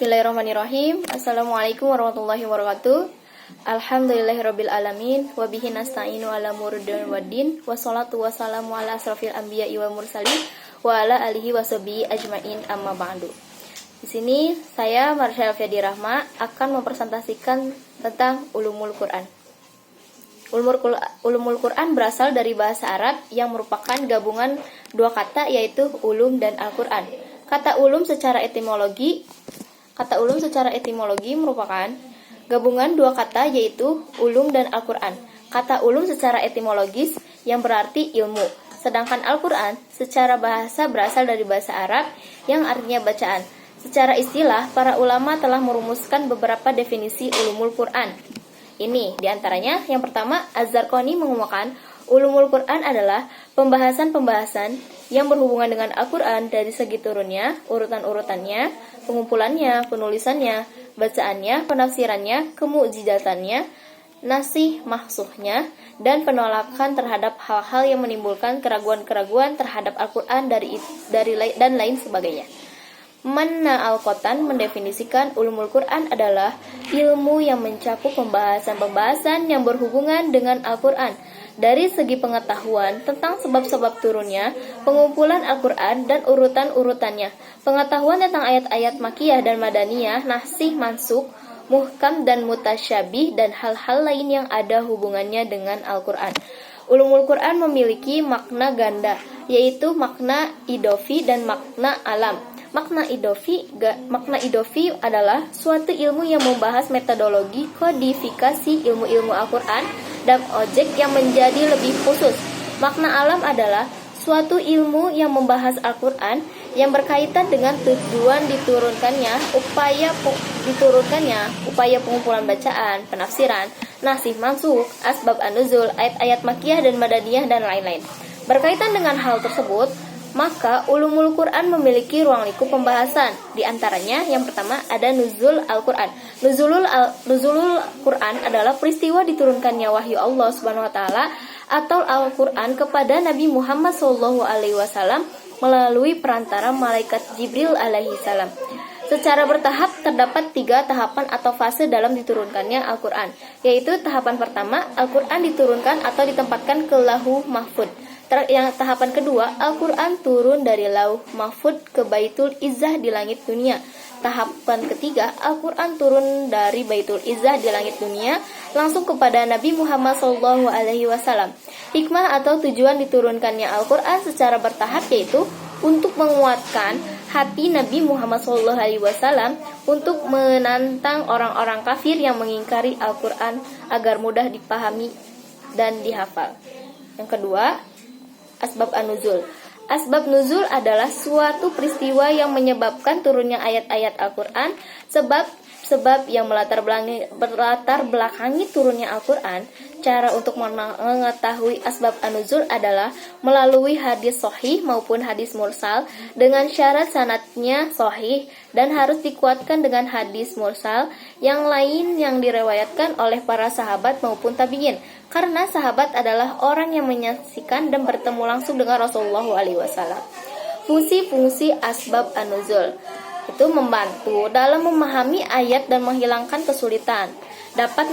Bismillahirrahmanirrahim. Assalamualaikum warahmatullahi wabarakatuh. Alhamdulillahirabbil alamin wa bihi nasta'inu ala murdin waddin wassalatu wassalamu ala asrofil anbiya'i wal mursalin wa ala alihi washabihi ajmain amma ba'du. Di sini saya Marsha Alfiadi Rahma akan mempresentasikan tentang ulumul Quran. Ulumul Quran berasal dari bahasa Arab yang merupakan gabungan dua kata yaitu ulum dan Al-Quran. Kata ulum secara etimologi merupakan gabungan dua kata yaitu ulum dan Al-Quran. Kata ulum secara etimologis yang berarti ilmu, sedangkan Al-Quran secara bahasa berasal dari bahasa Arab yang artinya bacaan. Secara istilah, para ulama telah merumuskan beberapa definisi ulumul Quran. Ini diantaranya, yang pertama, Az-Zarqani mengemukakan ulumul Quran adalah pembahasan-pembahasan yang berhubungan dengan Al-Quran dari segi turunnya, urutan-urutannya, pengumpulannya, penulisannya, bacaannya, penafsirannya, kemu'jizatannya, nasih mahsuhnya, dan penolakan terhadap hal-hal yang menimbulkan keraguan-keraguan terhadap Al-Quran dan lain sebagainya. Manna Al-Qotan mendefinisikan ulumul Quran adalah ilmu yang mencakup pembahasan-pembahasan yang berhubungan dengan Al-Quran dari segi pengetahuan tentang sebab-sebab turunnya, pengumpulan Al-Quran dan urutan-urutannya, pengetahuan tentang ayat-ayat makiyah dan madaniyah, nasih mansukh, muhkam dan mutasyabih, dan hal-hal lain yang ada hubungannya dengan Al-Quran. Ulumul Quran memiliki makna ganda, yaitu makna idofi dan makna alam. Makna idofi adalah suatu ilmu yang membahas metodologi kodifikasi ilmu-ilmu Al-Quran dan objek yang menjadi lebih khusus. Makna alam adalah suatu ilmu yang membahas Al-Quran yang berkaitan dengan tujuan diturunkannya, upaya pengumpulan bacaan, penafsiran, nasih mansukh, asbab an-nuzul, ayat-ayat makiyah dan madaniyah, dan lain-lain. Berkaitan dengan hal tersebut, maka ulumul Quran memiliki ruang lingkup pembahasan. Di antaranya yang pertama ada nuzul Al-Quran. Nuzulul Quran adalah peristiwa diturunkannya wahyu Allah Subhanahu wa taala atau Al-Quran kepada Nabi Muhammad SAW melalui perantara malaikat Jibril alaihi salam. Secara bertahap terdapat 3 tahapan atau fase dalam diturunkannya Al-Quran, yaitu tahapan pertama, Al-Quran diturunkan atau ditempatkan ke Lauh Mahfudz. Yang tahapan kedua, Al-Quran turun dari Lauh Mahfudz ke Baitul Izzah di langit dunia. Tahapan ketiga, Al-Quran turun dari Baitul Izzah di langit dunia langsung kepada Nabi Muhammad SAW. Hikmah atau tujuan diturunkannya Al-Quran secara bertahap yaitu untuk menguatkan hati Nabi Muhammad SAW untuk menantang orang-orang kafir yang mengingkari Al-Quran agar mudah dipahami dan dihafal. Yang kedua, asbab an-nuzul. Asbab nuzul adalah suatu peristiwa yang menyebabkan turunnya ayat-ayat Al-Quran. Sebab yang melatar belakangi turunnya Al-Quran. Cara untuk mengetahui asbab an-nuzul adalah melalui hadis sahih maupun hadis mursal dengan syarat sanadnya sahih dan harus dikuatkan dengan hadis mursal yang lain yang direwayatkan oleh para sahabat maupun tabi'in. Karena sahabat adalah orang yang menyaksikan dan bertemu langsung dengan Rasulullah SAW. Fungsi-fungsi asbab an-nuzul itu membantu dalam memahami ayat dan menghilangkan kesulitan, dapat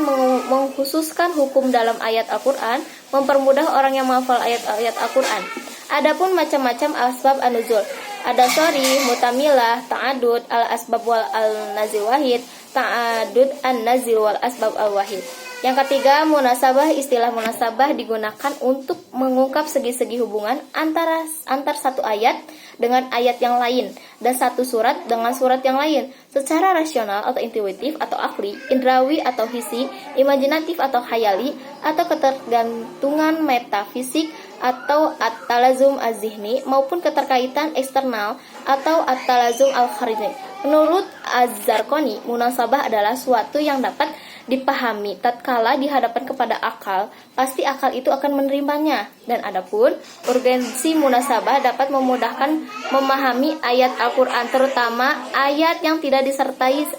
mengkhususkan hukum dalam ayat Al-Quran, mempermudah orang yang menghafal ayat-ayat Al-Quran. Adapun macam-macam asbab an-nuzul, ada sori, mutamilah, ta'adud, al-asbab wal al-nazil wahid, ta'adud an-nazil wal asbab al-wahid. Yang ketiga, munasabah. Istilah munasabah digunakan untuk mengungkap segi-segi hubungan antar satu ayat dengan ayat yang lain dan satu surat dengan surat yang lain secara rasional atau intuitif atau akli, indrawi atau hisi, imajinatif atau khayali, atau ketergantungan metafisik atau at-talazum az-zihni maupun keterkaitan eksternal atau at-talazum al-khariji. Menurut Az-Zarqani, munasabah adalah suatu yang dapat dipahami tatkala dihadapkan kepada akal, pasti akal itu akan menerimanya. Dan adapun urgensi munasabah dapat memudahkan memahami ayat Al-Quran, terutama ayat yang tidak disertai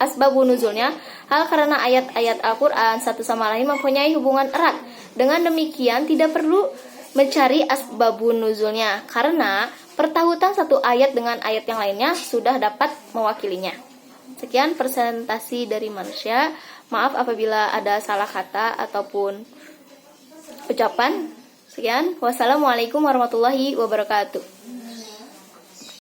asbabun nuzulnya, hal karena ayat-ayat Al-Quran satu sama lain mempunyai hubungan erat. Dengan demikian tidak perlu mencari asbabun nuzulnya, karena pertautan satu ayat dengan ayat yang lainnya sudah dapat mewakilinya. Sekian presentasi dari manusia. Maaf apabila ada salah kata ataupun ucapan. Sekian. Wassalamualaikum warahmatullahi wabarakatuh.